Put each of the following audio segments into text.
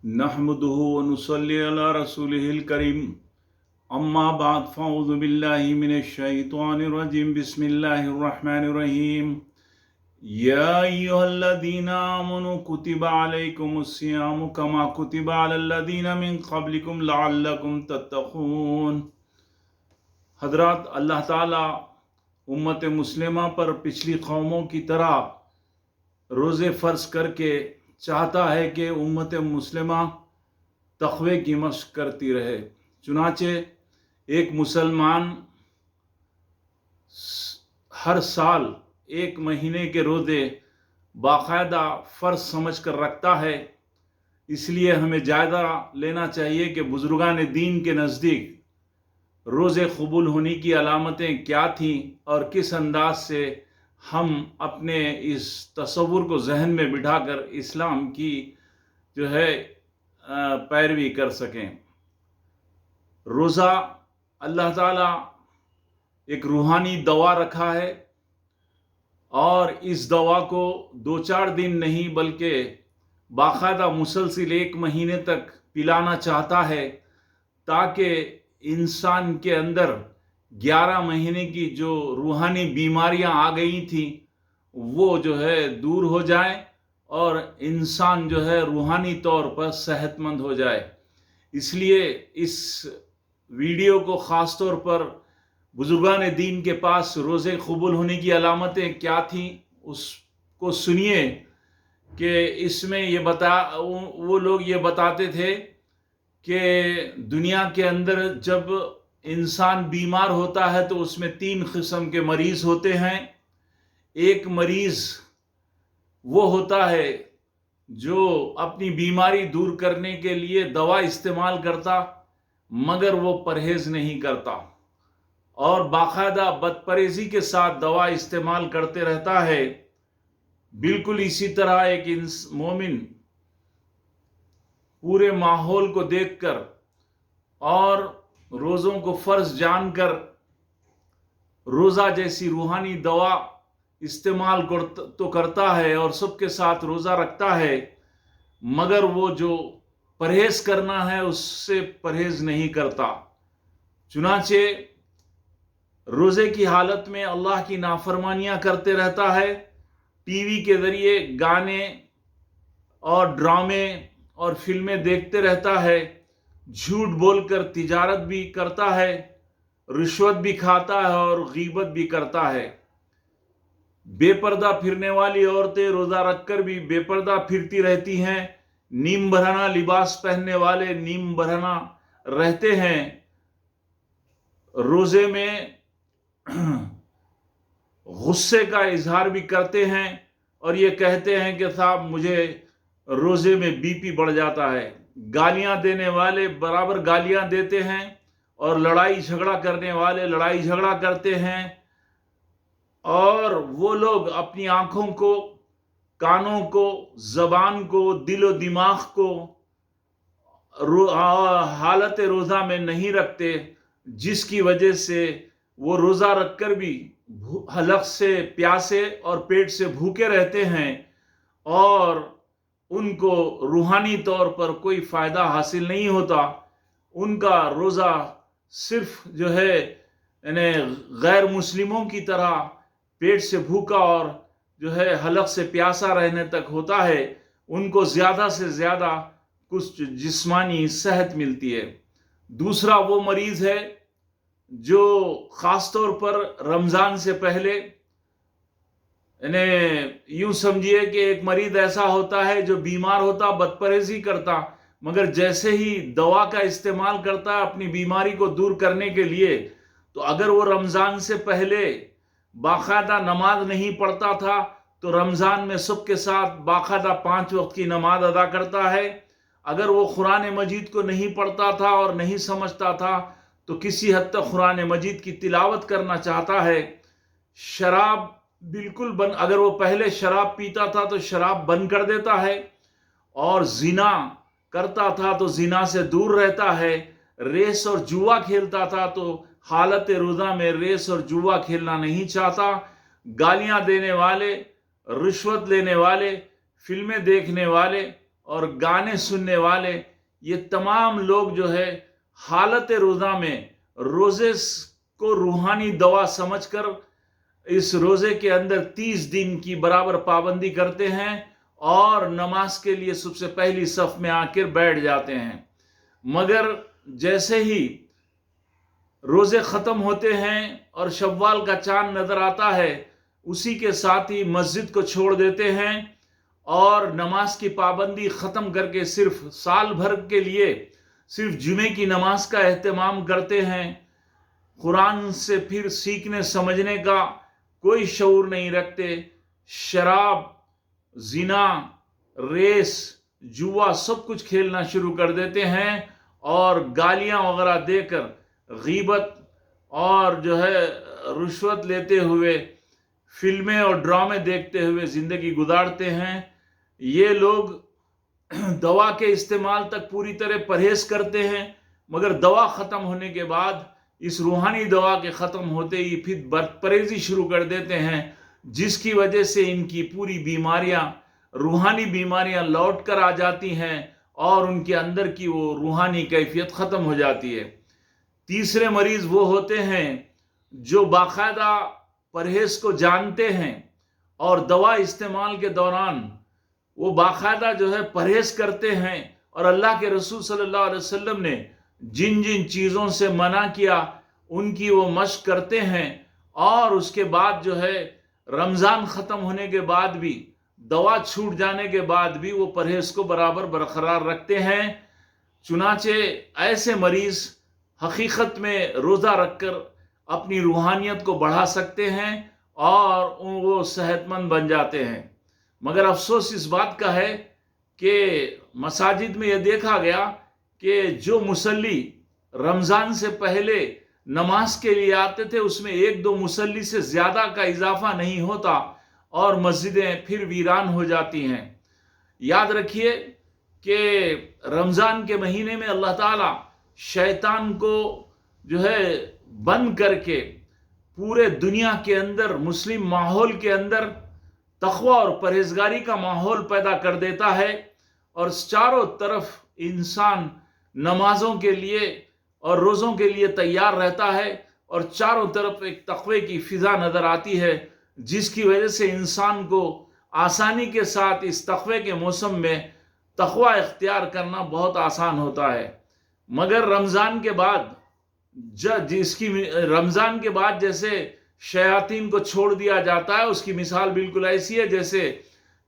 नहमदुहु व नुसल्ली अला रसूलिहिल करीम अम्मा बाद फ़अऊज़ु बिल्लाहि मिनश शैतानिर रजीम बिस्मिल्लाहिर रहमानिर रहीम या अय्युहल्लज़ीना आमनू कुतिबा अलैकुमुस सियामु कमा कुतिबा अलल्लज़ीना मिन क़ब्लिकुम लअल्लकुम तत्तक़ून। हज़रात, अल्लाह ताला उम्मत मुस्लिमा पर पिछली कौमों की तरह रोज़े फ़र्ज करके चाहता है कि उम्मत मुस्लिमा तक़वे की मशक़ करती रहे। चुनाचे एक मुसलमान हर साल एक महीने के रोज़े बाकायदा फ़र्ज समझ कर रखता है। इसलिए हमें जायज़ा लेना चाहिए कि बुज़ुर्गान दीन के नज़दीक रोज़े कबूल होने की अलामतें क्या थीं और किस अंदाज से हम अपने इस तसव्वुर को जहन में बिठाकर इस्लाम की जो है पैरवी कर सकें। रोज़ा अल्लाह ताला एक रूहानी दवा रखा है और इस दवा को 2-4 दिन नहीं बल्कि बाकायदा मुसलसिल एक महीने तक पिलाना चाहता है, ताकि इंसान के अंदर 11 महीने की जो रूहानी बीमारियां आ गई थी वो जो है दूर हो जाए और इंसान जो है रूहानी तौर पर सेहतमंद हो जाए। इसलिए इस वीडियो को ख़ास तौर पर बुजुर्गान दीन के पास रोज़े कबूल होने की अलामतें क्या थीं उसको सुनिए कि इसमें ये वो लोग ये बताते थे कि दुनिया के अंदर जब इंसान बीमार होता है तो उसमें 3 किस्म के मरीज़ होते हैं। एक मरीज़ वो होता है जो अपनी बीमारी दूर करने के लिए दवा इस्तेमाल करता मगर वो परहेज़ नहीं करता और बाकायदा बदपरहेज़ी के साथ दवा इस्तेमाल करते रहता है। बिल्कुल इसी तरह एक मोमिन पूरे माहौल को देखकर और रोज़ों को फ़र्ज जानकर रोज़ा जैसी रूहानी दवा इस्तेमाल तो करता है और सबके साथ रोज़ा रखता है, मगर वो जो परहेज़ करना है उससे परहेज़ नहीं करता। चुनाचे रोज़े की हालत में अल्लाह की नाफरमानियाँ करते रहता है, टीवी के ज़रिए गाने और ड्रामे और फिल्में देखते रहता है, झूठ बोलकर तिजारत भी करता है, रिश्वत भी खाता है और गीबत भी करता है। बेपर्दा फिरने वाली औरतें रोज़ा रखकर भी बेपर्दा फिरती रहती हैं। नीम बरहना लिबास पहनने वाले नीम बरहना रहते हैं। रोज़े में गुस्से का इजहार भी करते हैं और ये कहते हैं कि साहब मुझे रोज़े में बीपी बढ़ जाता है। गालियां देने वाले बराबर गालियां देते हैं और लड़ाई झगड़ा करने वाले लड़ाई झगड़ा करते हैं। और वो लोग अपनी आंखों को, कानों को, ज़बान को, दिलो दिमाग को हालत रोज़ा में नहीं रखते, जिसकी वजह से वो रोज़ा रखकर भी हलक से प्यासे और पेट से भूखे रहते हैं और उनको रूहानी तौर पर कोई फ़ायदा हासिल नहीं होता। उनका रोज़ा सिर्फ जो है यानी गैर मुस्लिमों की तरह पेट से भूखा और जो है हलक से प्यासा रहने तक होता है। उनको ज़्यादा से ज़्यादा कुछ जिस्मानी सेहत मिलती है। दूसरा वो मरीज़ है जो ख़ास तौर पर रमज़ान से पहले, यानी यूं समझिए कि एक मरीज़ ऐसा होता है जो बीमार होता, बदपरहेज़ी करता, मगर जैसे ही दवा का इस्तेमाल करता अपनी बीमारी को दूर करने के लिए, तो अगर वो रमज़ान से पहले बाकायदा नमाज नहीं पढ़ता था तो रमज़ान में सबके साथ बाकायदा 5 वक्त की नमाज अदा करता है। अगर वो कुरान मजीद को नहीं पढ़ता था और नहीं समझता था तो किसी हद तक कुरान मजीद की तिलावत करना चाहता है। शराब बिल्कुल बंद, अगर वो पहले शराब पीता था तो शराब बंद कर देता है और जिना करता था तो जिना से दूर रहता है। रेस और जुआ खेलता था तो हालत रोज़ा में रेस और जुआ खेलना नहीं चाहता। गालियां देने वाले, रिश्वत लेने वाले, फिल्में देखने वाले اور گانے سننے والے، یہ تمام لوگ جو ہے حالت روزہ میں روزے کو روحانی دوا سمجھ کر اس روزے کے اندر 30 دن کی برابر پابندی کرتے ہیں اور نماز کے لیے سب سے پہلی صف میں آ کر بیٹھ جاتے ہیں، مگر جیسے ہی روزے ختم ہوتے ہیں اور شوال کا چاند نظر آتا ہے، اسی کے ساتھ ہی مسجد کو چھوڑ دیتے ہیں اور نماز کی پابندی ختم کر کے صرف سال بھر کے لیے صرف جمعے کی نماز کا اہتمام کرتے ہیں۔ قرآن سے پھر سیکھنے سمجھنے کا کوئی شعور نہیں رکھتے، شراب، زنا، ریس، جوا سب کچھ کھیلنا شروع کر دیتے ہیں اور گالیاں وغیرہ دے کر، غیبت اور جو ہے رشوت لیتے ہوئے، فلمیں اور ڈرامے دیکھتے ہوئے زندگی گزارتے ہیں۔ یہ لوگ دوا کے استعمال تک پوری طرح پرہیز کرتے ہیں، مگر دوا ختم ہونے کے بعد، اس روحانی دوا کے ختم ہوتے ہی پھر بد پرہیزی شروع کر دیتے ہیں، جس کی وجہ سے ان کی پوری بیماریاں، روحانی بیماریاں لوٹ کر آ جاتی ہیں اور ان کے اندر کی وہ روحانی کیفیت ختم ہو جاتی ہے۔ تیسرے مریض وہ ہوتے ہیں جو باقاعدہ پرہیز کو جانتے ہیں اور دوا استعمال کے دوران وہ باقاعدہ جو ہے پرہیز کرتے ہیں، اور اللہ کے رسول صلی اللہ علیہ وسلم نے جن جن چیزوں سے منع کیا ان کی وہ مشق کرتے ہیں، اور اس کے بعد جو ہے رمضان ختم ہونے کے بعد بھی، دوا چھوٹ جانے کے بعد بھی وہ پرہیز کو برابر برقرار رکھتے ہیں۔ چنانچہ ایسے مریض حقیقت میں روزہ رکھ کر اپنی روحانیت کو بڑھا سکتے ہیں اور وہ صحت مند بن جاتے ہیں، مگر افسوس اس بات کا ہے کہ مساجد میں یہ دیکھا گیا کہ جو مصلی رمضان سے پہلے نماز کے لیے آتے تھے، اس میں 1-2 مصلی سے زیادہ کا اضافہ نہیں ہوتا اور مسجدیں پھر ویران ہو جاتی ہیں۔ یاد رکھیے کہ رمضان کے مہینے میں اللہ تعالیٰ شیطان کو جو ہے بند کر کے پورے دنیا کے اندر، مسلم ماحول کے اندر تقوی اور پرہیزگاری کا ماحول پیدا کر دیتا ہے، اور چاروں طرف انسان نمازوں کے لیے اور روزوں کے لیے تیار رہتا ہے، اور چاروں طرف ایک تقوی کی فضا نظر آتی ہے، جس کی وجہ سے انسان کو آسانی کے ساتھ اس تقوی کے موسم میں تقوی اختیار کرنا بہت آسان ہوتا ہے۔ مگر رمضان کے بعد رمضان کے بعد جیسے شیاطین کو چھوڑ دیا جاتا ہے، اس کی مثال بالکل ایسی ہے جیسے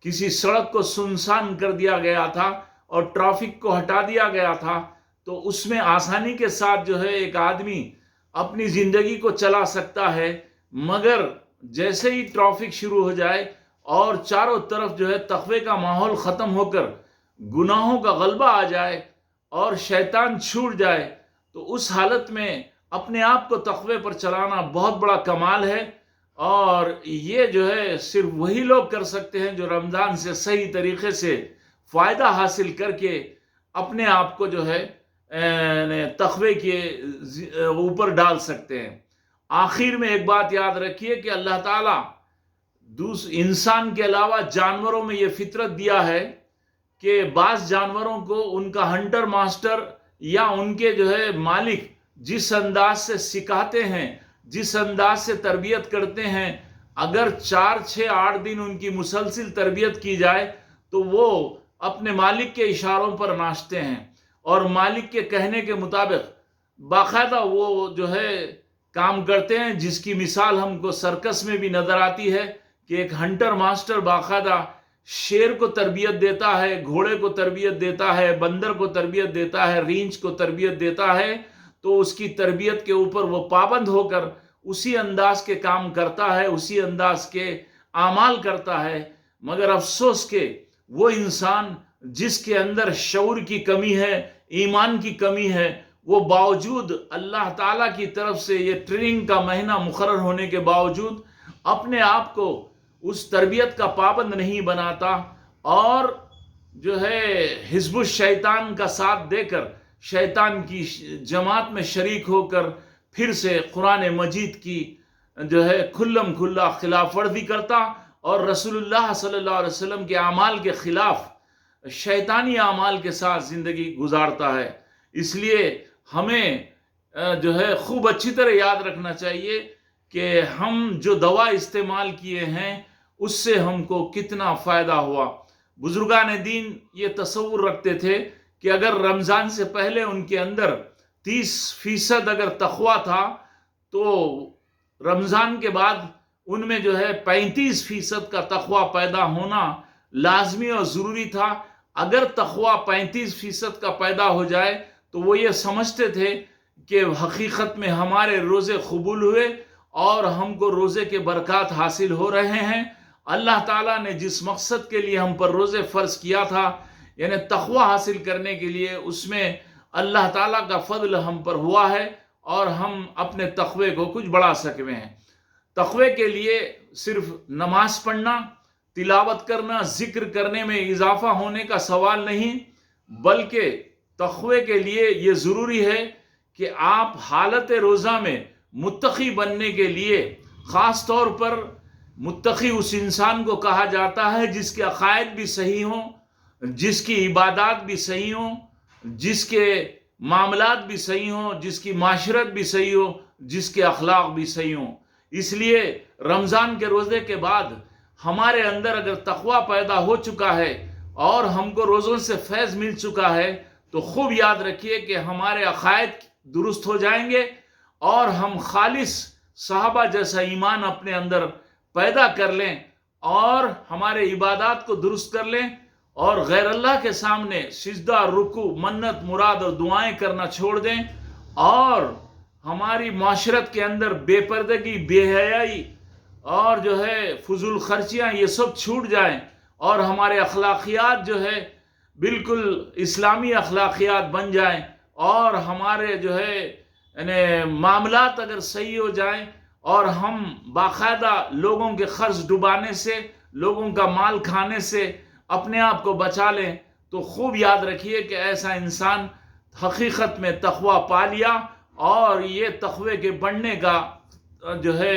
کسی سڑک کو سنسان کر دیا گیا تھا اور ٹریفک کو ہٹا دیا گیا تھا، تو اس میں آسانی کے ساتھ جو ہے ایک آدمی اپنی زندگی کو چلا سکتا ہے، مگر جیسے ہی ٹریفک شروع ہو جائے اور چاروں طرف جو ہے تقوی کا ماحول ختم ہو کر گناہوں کا غلبہ آ جائے اور شیطان چھوٹ جائے، تو اس حالت میں اپنے آپ کو تقوی پر چلانا بہت بڑا کمال ہے، اور یہ جو ہے صرف وہی لوگ کر سکتے ہیں جو رمضان سے صحیح طریقے سے فائدہ حاصل کر کے اپنے آپ کو جو ہے تقوی کے اوپر ڈال سکتے ہیں۔ آخر میں ایک بات یاد رکھیے کہ اللہ تعالیٰ انسان کے علاوہ جانوروں میں یہ فطرت دیا ہے کہ بعض جانوروں کو ان کا ہنٹر ماسٹر یا ان کے جو ہے مالک جس انداز سے سکھاتے ہیں، جس انداز سے تربیت کرتے ہیں، اگر 4-6-8 دن ان کی مسلسل تربیت کی جائے تو وہ اپنے مالک کے اشاروں پر ناچتے ہیں اور مالک کے کہنے کے مطابق باقاعدہ وہ جو ہے کام کرتے ہیں، جس کی مثال ہم کو سرکس میں بھی نظر آتی ہے کہ ایک ہنٹر ماسٹر باقاعدہ شیر کو تربیت دیتا ہے، گھوڑے کو تربیت دیتا ہے، بندر کو تربیت دیتا ہے، ریچھ کو تربیت دیتا ہے، تو اس کی تربیت کے اوپر وہ پابند ہو کر اسی انداز کے کام کرتا ہے، اسی انداز کے اعمال کرتا ہے۔ مگر افسوس کہ وہ انسان جس کے اندر شعور کی کمی ہے، ایمان کی کمی ہے، وہ باوجود اللہ تعالیٰ کی طرف سے یہ ٹریننگ کا مہینہ مقرر ہونے کے باوجود اپنے آپ کو اس تربیت کا پابند نہیں بناتا، اور جو ہے حزب الشیطان کا ساتھ دے کر شیطان کی جماعت میں شریک ہو کر پھر سے قرآن مجید کی جو ہے کھلم کھلا خلاف ورزی کرتا اور رسول اللہ صلی اللہ علیہ وسلم کے اعمال کے خلاف शैतानी अमाल के साथ ज़िंदगी गुजारता है। इसलिए हमें जो है खूब अच्छी तरह याद रखना चाहिए कि हम जो दवा इस्तेमाल किए हैं उससे हमको कितना फ़ायदा हुआ। बुजुर्गान दीन ये तसव्वुर रखते थे कि अगर रमज़ान से पहले उनके अंदर 30% अगर तक़वा था तो रमज़ान के बाद उनमें जो है 35% का तक़वा पैदा होना लाजमी और ज़रूरी था। अगर तक़वा 35% का पैदा हो जाए तो वो ये समझते थे कि हकीकत में हमारे रोज़े कबूल हुए और हमको रोज़े के बरकत हासिल हो रहे हैं। अल्लाह ताला ने जिस मकसद के लिए हम पर रोज़े फ़र्ज़ किया था, यानी तक़वा हासिल करने के लिए, उसमें अल्लाह ताला का फ़ضل हम पर हुआ है और हम अपने तक़वे को कुछ बढ़ा सके हैं। तक़वे के लिए सिर्फ नमाज पढ़ना, तिलावत करना, ज़िक्र करने में इजाफ़ा होने का सवाल नहीं, बल्कि तक़वे के लिए ये ज़रूरी है कि आप हालत रोज़ा में मुत्तक़ी बनने के लिए, ख़ास तौर पर मुत्तक़ी उस इंसान को कहा जाता है जिसके अक़ायद भी सही हों, जिसकी इबादत भी सही हों, जिसके मामलात भी सही हों, जिसकी माशरत भी सही हो, जिसके अखलाक भी सही हों। इसलिए रमज़ान के रोज़े के बाद हमारे अंदर अगर तक़वा पैदा हो चुका है और हमको रोज़ों से फैज़ मिल चुका है तो खूब याद रखिए कि हमारे अक़ायद दुरुस्त हो जाएंगे और हम खालिस सहाबा जैसा ईमान अपने अंदर पैदा कर लें और हमारे इबादत को दुरुस्त कर लें और गैर अल्लाह के सामने सिजदा, रुकू, मन्नत, मुराद और दुआएं करना छोड़ दें और हमारी माशरत के अंदर बेपर्दगी, बेहयाई और जो है फजूल खर्चियाँ ये सब छूट जाएं और हमारे अखलाकियात जो है बिल्कुल इस्लामी अखलाकियात बन जाएं और हमारे जो है यानी मामलात अगर सही हो जाएं और हम बाकायदा लोगों के खर्च डुबाने से, लोगों का माल खाने से अपने आप को बचा लें, तो खूब याद रखिए कि ऐसा इंसान हकीकत में तक़वा पा लिया और ये तक़वे के बढ़ने का जो है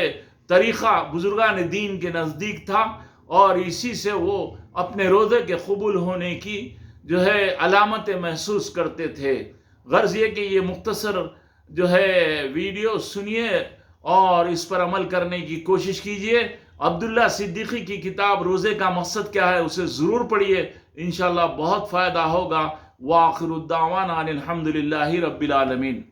तरीक़ा बुजुर्गान दीन के नज़दीक था और इसी से वो अपने रोज़े के कबूल होने की जो है अलामतें महसूस करते थे। गर्ज़ ये कि ये मुख्तसर जो है वीडियो सुनिए और इस पर अमल करने की कोशिश कीजिए। अब्दुल्ला सिद्दीकी की किताब रोज़े का मकसद क्या है उसे ज़रूर पढ़िए, इंशाअल्लाह बहुत फ़ायदा होगा। व आखिरु दावाना अनिल हम्दुलिल्लाहि रब्बिल आलमीन।